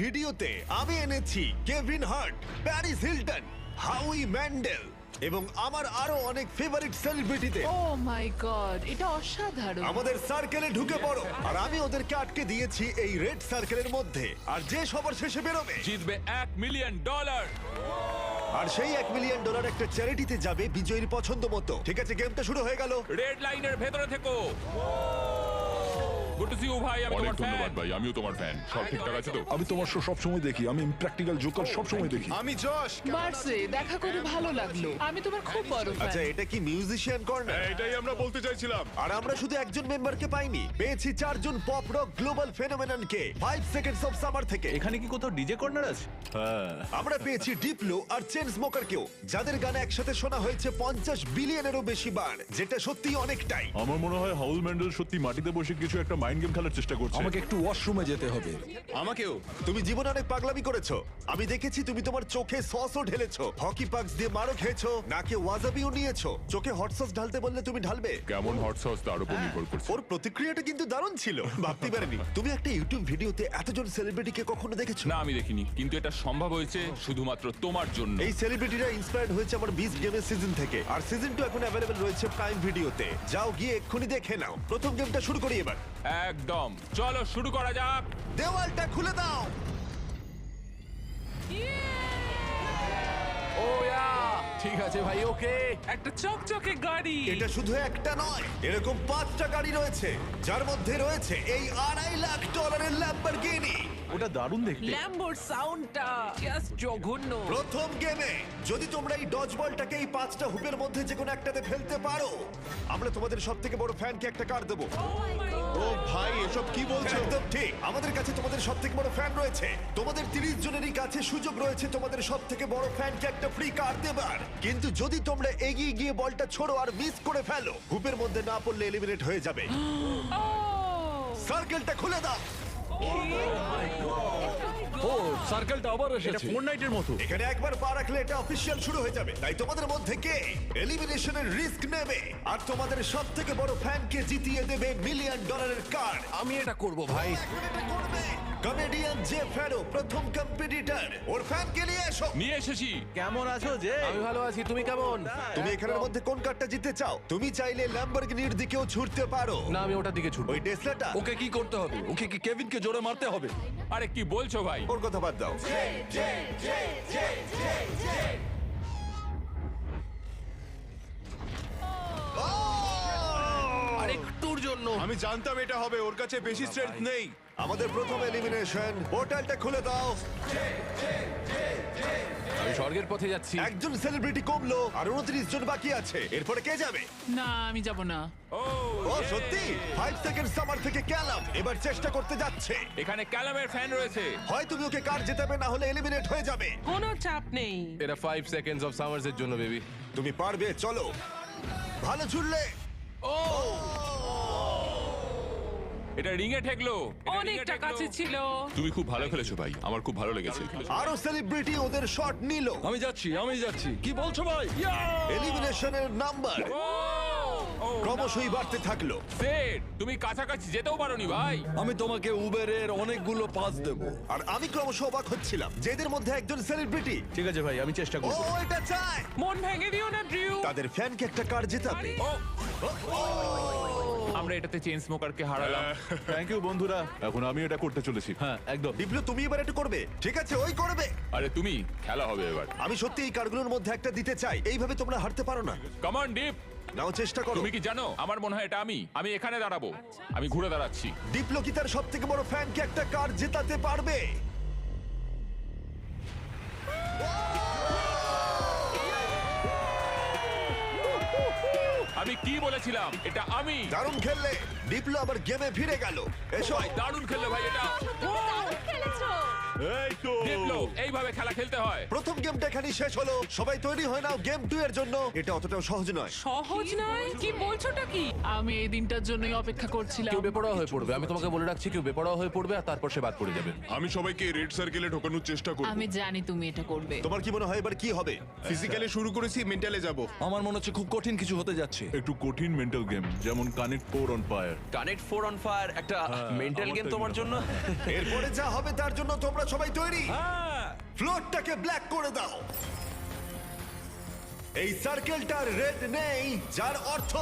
ভিডিওতে আমি এনেছি Kevin Hart, Paris Hilton, হাউই Mendel এবং আমার আরো অনেক ফেভারিট সেলিব্রিটিদের। ও মাই গড, এটা অসাধারণ। আমাদের সার্কেলে ঢুকে পড়ো, আর আমি ওদেরকে আটকে দিয়েছি এই রেড সার্কেলের মধ্যে। আর যে সবার শেষে বেরোবে জিতবে $1 মিলিয়ন। আর সেই $1 মিলিয়ন একটা চ্যারিটিতে যাবে বিজয়ীর পছন্দ মতো। ঠিক আছে, গেমটা শুরু হয়ে গেল। রেড লাইনের ভেতরে থেকো। গুড টু সি ইউ ভাই, আমি অনেক তোমার ফ্যান। ধন্যবাদ ভাই, আমিও তোমার ফ্যান। সব ঠিকঠাক আছে তো? আমি তোমার শো সবসময় দেখি। আমি ইমপ্র্যাকটিক্যাল জোকার সবসময় দেখি। আমি যশ। বার্সে দেখা করে ভালো লাগলো। আমি তোমার খুব বড় আচ্ছা, ফ্যান। এটা কি মিউজিশিয়ান কর্নার? এটাই আমরা বলতে চাইছিলাম। আর আমরা শুধু একজন মেম্বারকে পাইনি, পেয়েছি 4 জন পপ রক গ্লোবাল ফেনোমেননকে 5 সেকেন্ডস অফ সামার থেকে। এখানে কি কোথাও ডিজে কর্নার আছে? আমরা পেয়েছি ডিপ্লো আর চেন স্মোকারকেও, যাদের গান একসাথে শোনা হয়েছে 50 বিলিয়নেরও বেশি বার, যেটা সত্যি অনেকটাই। আমার মনে হয় হাউল ম্যান্ডেল সত্যি মাটিতে বসে কিছু একটা মাইন্ড গেম খেলার চেষ্টা করছে। আমাকে একটু ওয়াশরুমে যেতে হবে। আমাকেও। তুমি জীবনে অনেক পাগলামি করেছো। আমি দেখেছি তুমি তোমার চোখে সসও ঢেলেছো, হকি পাকস দিয়ে মারও খেয়েছো, নাকে ওয়াজাবিও নিয়েছো। চোখে হট সস ঢালতে বললে তুমি ঢালবে। কেমন হট সস তার উপর নির্ভর করছে। ওর প্রতিক্রিয়াটা কিন্তু দারুণ ছিল, ভাবতে পারিনি। তুমি একটা ইউটিউব ভিডিওতে এতজন সেলিব্রিটিকে কখনো দেখেছো? না, আমি দেখিনি, কিন্তু এটা সম্ভব হয়েছে শুধুমাত্র তোমার জন্য। এই সেলিব্রিটিরা ইন্সপায়ার্ড হয়েছে আমার বিস্ট গেমের সিজন থেকে, আর সিজন 2 এখন অ্যাভেলেবল রয়েছে প্রাইম ভিডিওতে। যাও গিয়ে এক্ষুনি দেখে নাও। প্রথম গেমটা শুরু করি এবার। একদম, চলো শুরু করা যাক। দেওয়ালটা খুলে দাও। ও ইয়া, ঠিক আছে ভাই, ওকে। একটা চকচকে গাড়ি। এটা শুধু একটা নয়, এরকম 5টা গাড়ি রয়েছে, যার মধ্যে রয়েছে এই $2.5 লাখ ল্যাম্বরগিনি। ওটা দারুণ দেখতে। ল্যাম্বোর সাউন্ডটা জাস্ট জঘন্য। প্রথম গেমে যদি তোমরা এই ডজ বলটাকে এই 5টা হুপের মধ্যে যে কোনো একটাতে ফেলতে পারো, আমরা তোমাদের সবথেকে বড় ফ্যানকে একটা কার দেবো। ও ভাই, এসব কি বলছো? একদম ঠিক, আমাদের কাছে তোমাদের সবথেকে বড় ফ্যান রয়েছে। তোমাদের 30 জনেরই কাছে সুযোগ রয়েছে তোমাদের সবথেকে বড় ফ্যানকে একটা ফ্রি কার দেবার। কিন্তু যদি তোমরা এগিয়ে গিয়ে বলটা ছোড়ো আর মিস করে ফেলো, হুপের মধ্যে না পড়লে এলিমিনেট হয়ে যাবে। সার্কেলটা খুলে দাও। ও, সার্কেলটা আবার এসেছে। এটা ফোরনাইটের মতো। এখানে একবার পা রাখলে এটা অফিসিয়াল শুরু হয়ে যাবে। তাই তোমাদের মধ্যে কে এলিমিনেশনের রিস্ক নেবে আর তোমাদের সবথেকে বড় ফ্যানকে জিতিয়ে দেবে $1 মিলিয়ন কার? আমি এটা করব ভাই। কমেডিয়ান জে ফ্যারো প্রথম কম্পিটিটর, ওর ফ্যানকে নিয়ে এসো। নিয়ে এসেছি। কেমন আছো জে? আমি ভালো আছি, তুমি কেমন? তুমি এখানের মধ্যে কোন কারটা জিততে চাও? তুমি চাইলে ল্যাম্বরগিনির দিকেও ছুটতে পারো। না, আমি ওটার দিকে ছুটবো। ওই টেসলাটা। ওকে কি করতে হবে? ওকে কি কেভিনকে জোরে মারতে হবে? আরে কি বলছো ভাই? ওর কথা বাদ দাও। আরেকটুর জন্য। আমি জানতাম এটা হবে, ওর কাছে বেশি স্ট্রেংথ নেই। আমাদের প্রথম এলিমিনেশন, পোর্টালটা খুলে দাও। আমি স্বর্গের পথে যাচ্ছি। একজন সেলিব্রিটি কমলো আর 29 জন বাকি আছে। এরপরে কে যাবে? না, আমি যাব না। ও সত্যি? 5 সেকেন্ড সামার থেকে ক্যালাম এবার চেষ্টা করতে যাচ্ছে। এখানে ক্যালামের ফ্যান রয়েছে। হয় তুমি ওকে কার জেতাবে, না হলে এলিমিনেট হয়ে যাবে। কোনো চাপ নেই। এটা 5 সেকেন্ডস অফ সামার্স এর জন্য বেবি। তুমি পারবে, চলো। ভালো ছুড়লে। এটা রিং এ ঠেকলো। এটা ring এ অনেকটা ঠেকলো। কাছে ছিল। তুমি খুব ভালো খেলেছো ভাই, আমার খুব ভালো লেগেছে। আরো সেলিব্রিটি ওদের শট নিল। আমি যাচ্ছি। কি বলছো ভাই? এলিমিনেশনের নাম্বার ক্রমশই বাড়তে থাকলো। সেট, তুমি কাছাকাছি যেতেও পারোনি ভাই। আমি তোমাকে উবেরের অনেকগুলো পাস দেব। আর আমি ক্রমশ অবাক হচ্ছিলাম যে এদের মধ্যে একজন সেলিব্রিটি, ঠিক আছে ভাই, আমি চেষ্টা ও করব। এটা চায় মন ভেঙে দিও না ড্রিউ। তাদের ফ্যানকে একটা কার জেতাবে। ও, আমরা এটাতে চেন স্মোকারকে হারালাম। থ্যাংক ইউ বন্ধুরা, এখন আমি এটা করতে চলেছি। হ্যাঁ, একদম। ডিপ্লো, তুমি এবার এটা করবে? ঠিক আছে, ওই করবে। আরে তুমি, খেলা হবে এবার। আমি সত্যি এই কারগুলোর মধ্যে একটা দিতে চাই। এইভাবে তোমরা হারতে পারো না। Come on deep. নাও চেষ্টা করো। তুমি কি জানো, আমার মনে হয় এটা আমি এখানে দাঁড়াবো। আমি ঘুরে দাঁড়াচ্ছি। ডিপ্লো কি তার সব থেকে বড় ফ্যানকে একটা কার জেতাতে পারবে? আমি কি বলেছিলাম, এটা আমি। দারুণ খেললে। ডিপ্লো আবার গেমে ফিরে গেল। এসো। ভাই দারুণ খেললে ভাই এটা। এই তো দেখলো, এইভাবে খেলা খেলতে হয়। প্রথম গেমটা এখানেই শেষ হলো। সবাই তৈরি হয়ে নাও গেম 2 এর জন্য। এটা অতটাও সহজ নয়। সহজ নয়? কি বলছোটা কি? আমি এই দিনটার জন্যই অপেক্ষা করছিলাম। কেউ বেপরোয়া হয়ে পড়বে, আমি তোমাকে বলে রাখছি। কেউ বেপরোয়া হয়ে পড়বে আর তারপর সে বাদ পড়ে যাবে। আমি সবাইকে রেড সার্কেলে ঢোকানোর চেষ্টা করব। আমি জানি তুমি এটা করবে। তোমার কি মনে হয় এবার কি হবে? ফিজিক্যালি শুরু করেছি, মেন্টালে যাব। আমার মনে হচ্ছে খুব কঠিন কিছু হতে যাচ্ছে। একটু কঠিন মেন্টাল গেম, যেমন connect 4 on fire. Connect 4 on fire একটা মেন্টাল গেম তোমার জন্য? এরপরে যা হবে তার জন্য তোমরা তোমরা সবাই তৈরি? হ্যাঁ ফ্লোরটাকে ব্ল্যাক করে দাও। এই সার্কেলটার রেড নেই, যার অর্থ